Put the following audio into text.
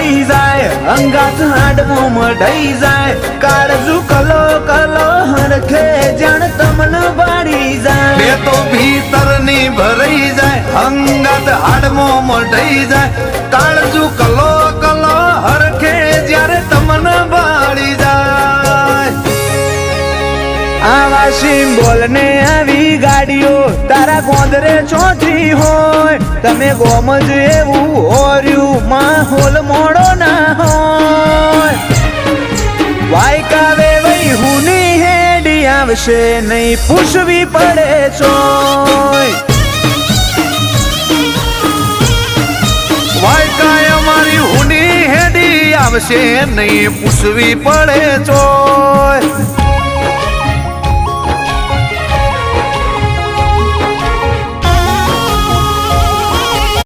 ભરાઈ જાય અંગાત હાડમો મઢાઈ જાય કાળજુ કલો કલો હરખે જાણ તમને બાળી જાય બે તો ભીતરની ભરાઈ જાય અંગાત હાડમો મઢાઈ જાય કાળજુ કલો કલો હરખે જ્યારે તમને બાળી જાય આવા સિમ્બોલ ને આવી ગાડીઓ તારા ગોંદરે ચોથી હોય તમે ગોમજ એવું હોર્યું માહોલ મોડો ના હોય વાયકાવે વઈ હુની હેડી આવશે નહીં પૂછવી પડે ચોય વાયકાય અમારી હુની હેડી આવશે નહીં પૂછવી પડે ચોય